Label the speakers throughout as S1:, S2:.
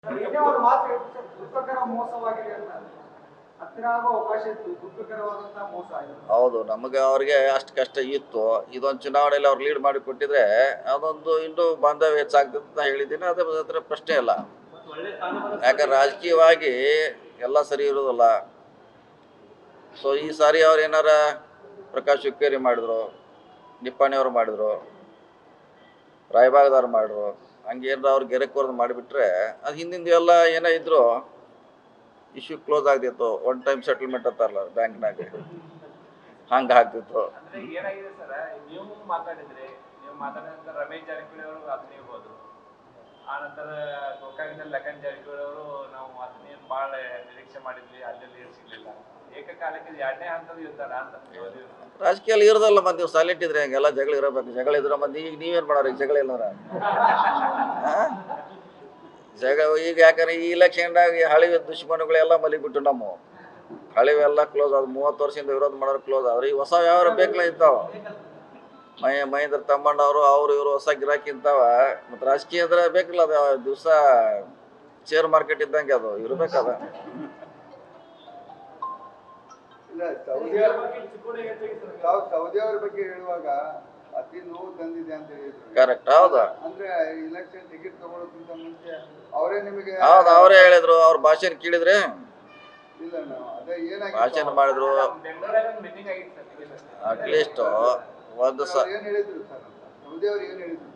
S1: ಏನೇ ಒಂದು ಮಾತು ಹೇಳ್ತಾರೆ, ದುಃಖಕರ ಮೋಸವಾಗಿದೆ ಅಂತ ಹತ್ತಿರ ಆಗೋ ಅವಕಾಶ ಇತ್ತು, ದುಃಖಕರವಾದಂತ ಮೋಸ ಆಗಿದೆ.
S2: ಹೌದು, ನಮಗೆ ಅವ್ರಿಗೆ ಅಷ್ಟು ಕಷ್ಟ ಇತ್ತು. ಇದೊಂದು ಚುನಾವಣೆಯಲ್ಲಿ ಅವ್ರು ಲೀಡ್ ಮಾಡಿ ಕೊಟ್ಟಿದ್ರೆ ಅದೊಂದು ಇನ್ನೂ ಬಾಂಧವ್ಯ ಹೆಚ್ಚಾಗ್ತದೆ ಅಂತ ಹೇಳಿದ್ದೀನಿ. ಅದರ ಪ್ರಶ್ನೆ ಇಲ್ಲ. ಯಾಕಂದ್ರೆ ರಾಜಕೀಯವಾಗಿ ಎಲ್ಲ ಸರಿ ಇರೋದಿಲ್ಲ. ಸೊ ಈ ಸಾರಿ ಅವ್ರು ಏನಾರ ಪ್ರಕಾಶ್ ಹುಕ್ಕೇರಿ ಮಾಡಿದ್ರು, ನಿಪ್ಪಾಣಿಯವ್ರು ಮಾಡಿದ್ರು, ರಾಯಬಾಗದವ್ರು ಮಾಡಿದ್ರು, ಹಂಗೆ ಏನಾರ ಅವ್ರು ಗೆರೆಕೋರ್ದು ಮಾಡಿಬಿಟ್ರೆ ಅದು ಹಿಂದಿಂದ ಎಲ್ಲ ಏನೋ ಇದ್ರು ಇಶ್ಯೂ ಕ್ಲೋಸ್ ಆಗ್ತಿತ್ತು. ಒನ್ ಟೈಮ್ ಸೆಟಲ್ಮೆಂಟ್ ಅಂತಾರಲ್ಲ ಬ್ಯಾಂಕ್ನಾಗ, ಹಂಗೆ ಆಗ್ತಿತ್ತು.
S3: ಏನಾಗಿದೆ ಸರ್, ನೀವು ಮಾತಾಡಿದ್ರಿ, ನೀವು ಮಾತಾಡಿದ ರಮೇಶ್ ಜಾರಕಿಹೊಳಿ ಅವರು ಆತ್ಮೀಯ ಹೋದ್ರು. ಆ ನಂತರ ಗೋಕಾಕದಲ್ಲಿ ಲಖನ್ ಜಾರಕಿಹೊಳಿ ಅವರು ನಾವು ಆತ್ಮೀಯ ಭಾಳ ನಿರೀಕ್ಷೆ ಮಾಡಿದ್ವಿ, ಅಲ್ಲಿ ಸಿಗ್ಲಿಲ್ಲ. ಏಕಕಾಲಕ್ಕೆ ಎರಡನೇ ಹಂತದ ಇರ್ತಾರ ಅಂತ
S2: ರಾಜಕೀಯ ಇರೋದಲ್ಲ. ಮತ್ತೆ ನೀವು ಸೈಲೆಂಟ್ ಇದ್ರೆ ಹಂಗೆಲ್ಲ ಜಗಳ ಇರಬೇಕು. ಜಗಳ ಇದ್ರೆ ಮತ್ತೆ ಈಗ ನೀವೇನು ಮಾಡೋರು? ಜಗಳ ಇಲ್ಲರ ಈಗ ಯಾಕಂದ್ರೆ ಈ ಇಲೆಕ್ಷನ್ದಾಗ ಹಳಿವೆ ದುಶ್ಮನುಗಳೆಲ್ಲ ಮಲಿಬಿಟ್ಟು ನಮ್ಮ ಹಳಿವೆಲ್ಲ ಕ್ಲೋಸ್ ಆದ. 30 ವರ್ಷದಿಂದ ವಿರೋಧ ಮಾಡೋರು ಕ್ಲೋಸ್ ಆದ್ರೆ ಈಗ ಹೊಸ ವ್ಯವಹಾರ ಬೇಕಲ್ಲ ಇರ್ತಾವ. ಮಹೇಂದ್ರ ತಮ್ಮಣ್ಣವರು ಅವರು ಇವರು ಹೊಸ ಗಿರಾಕಿ ಇಂತಾವ. ಮತ್ತು ರಾಜಕೀಯ ಅಂದ್ರೆ ಬೇಕಲ್ಲ, ಅದು ದಿವಸ ಶೇರ್ ಮಾರ್ಕೆಟ್ ಇದ್ದಂಗೆ ಅದು ಇರ್ಬೇಕದ.
S4: ಸೌದಿ ಅವ್ರ ಬಗ್ಗೆ ಹೇಳುವಾಗ ಅತಿ ನೋವು ತಂದಿದೆ ಅಂತ ಹೇಳಿದ್ರು.
S2: ಕರೆಕ್ಟ್, ಹೌದಾ?
S4: ಅಂದ್ರೆ ಇಲೆಕ್ಷನ್ ಟಿಕೆಟ್ ತಗೊಳ್ಳೋಕ್ಕಿಂತ ಮುಂಚೆ ಅವರೇ ನಿಮಗೆ
S2: ಹೌದು, ಅವರೇ ಹೇಳಿದ್ರು. ಅವ್ರ ಭಾಷಣ ಕೇಳಿದ್ರೆ
S4: ಇಲ್ಲ ನಾವು ಅದೇ ಏನಾಗಿ
S2: ಭಾಷಣ ಮಾಡಿದ್ರು.
S3: ಮೀಟಿಂಗ್ ಆಗಿತ್ತು ಸರ್.
S2: ಅಟ್ಲೀಸ್ಟ್ ಒಂದು
S4: ಏನ್ ಹೇಳಿದ್ರು ಸರ್? ಸೌದಿ ಅವ್ರು ಏನ್ ಹೇಳಿದ್ರು?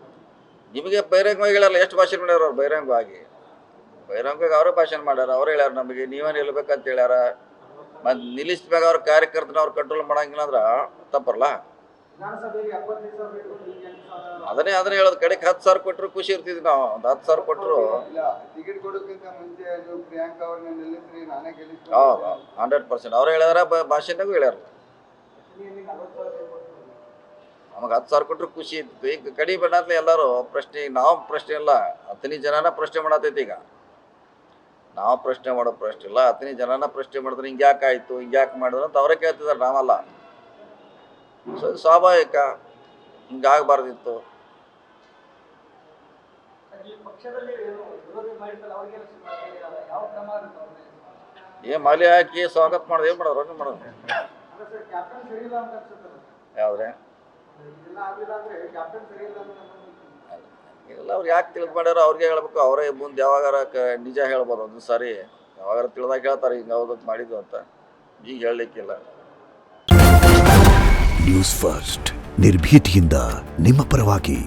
S2: ನಿಮಗೆ ಬಹಿರಂಗವಾಗಿ ಹೇಳಲ್ಲ. ಎಷ್ಟು ಭಾಷಣ ಮಾಡ್ಯಾರ ಅವ್ರು ಬಹಿರಂಗವಾಗಿ ಅವರೇ ಭಾಷಣ ಮಾಡ್ಯಾರ. ಅವ್ರು ಹೇಳ್ಯಾರ ನಮಗೆ ನೀವೇನು ಹೇಳ್ಬೇಕಂತ ಹೇಳ್ಯಾರ. ಮತ್ತು ನಿಲ್ಲಿಸ್ಬೇಕು ಅವ್ರ ಕಾರ್ಯಕರ್ತನ ಅವ್ರು ಕಂಟ್ರೋಲ್ ಮಾಡಂಗಿಲ್ಲ ಅಂದ್ರೆ ತಪ್ಪರಲ್ಲ. ಅದನ್ನೇ ಹೇಳೋದು. ಕಡೆಗೆ 10,000 ಕೊಟ್ಟರು ಖುಷಿ ಇರ್ತಿದ್ವಿ ನಾವು. ಒಂದು 10,000 ಕೊಟ್ಟರು
S4: ಟಿಕೆಟ್ ಕೊಡೋಕ್ಕಿಂತ ಮುಂಚೆ ಪ್ರಿಯಾಂಕಾ ಅವ್ರನ್ನ ನಿಲ್ಲಿಸ್ರಿ, ನಾನೇ ಗೆಲ್ಲಿಸ್ತೀನಿ.
S2: ಹೌದು, 100% ಅವ್ರು ಹೇಳ್ಯಾರ. ಭಾಷಣದಾಗೂ ಹೇಳ್ಯಾರ. ನಮಗೆ 10,000 ಕೊಟ್ಟರು ಖುಷಿ ಇತ್ತು. ಈಗ ಕಡಿ ಬಣ್ಣತ್ಲೆ ಎಲ್ಲರೂ ಪ್ರಶ್ನೆ, ನಾವು ಪ್ರಶ್ನೆ ಇಲ್ಲ, ಹತ್ತನೇ ಜನನ ಪ್ರಶ್ನೆ ಮಾಡತೈತಿ. ಈಗ ನಾವು ಪ್ರಶ್ನೆ ಮಾಡೋ ಪ್ರಶ್ನೆ ಇಲ್ಲ, ಹತ್ತನೇ ಜನನ ಪ್ರಶ್ನೆ ಮಾಡಿದ್ರೆ ಹಿಂಗೆ ಯಾಕೆ ಆಯಿತು, ಹಿಂಗೆ ಯಾಕೆ ಮಾಡಿದ್ರು ಅಂತ ಅವರೇ ಕೇಳ್ತಿದ್ದಾರೆ, ನಾವಲ್ಲ. ಸೊ ಇದು ಸ್ವಾಭಾವಿಕ, ಹಿಂಗೆ ಆಗಬಾರ್ದಿತ್ತು. ಮಾಲಿ ಹಾಕಿ ಸ್ವಾಗತ ಮಾಡೋದು, ಏನು ಮಾಡೋರು? ಏನು ಮಾಡೋದು? ಯಾವ್ದ್ರೆ ಇಲ್ಲ, ಅವ್ರು ಯಾಕೆ ತಿಳಿದು ಮಾಡ್ಯಾರ ಅವ್ರಿಗೆ ಹೇಳ್ಬೇಕು. ಅವರೇ ಮುಂದೆ ಯಾವಾಗಾರ ನಿಜ ಹೇಳ್ಬೋದು. ಒಂದು ಸಾರಿ ಯಾವಾಗಾರ ತಿಳಿದಾಗ ಹೇಳ್ತಾರೆ ಹಿಂಗೆ ಯಾವುದಕ್ಕೆ ಮಾಡಿದ್ದು ಅಂತ. ಈಗ ಹೇಳಲಿಕ್ಕಿಲ್ಲ.
S5: ನ್ಯೂಸ್ ಫಸ್ಟ್, ನಿರ್ಭೀತಿಯಿಂದ ನಿಮ್ಮ ಪರವಾಗಿ.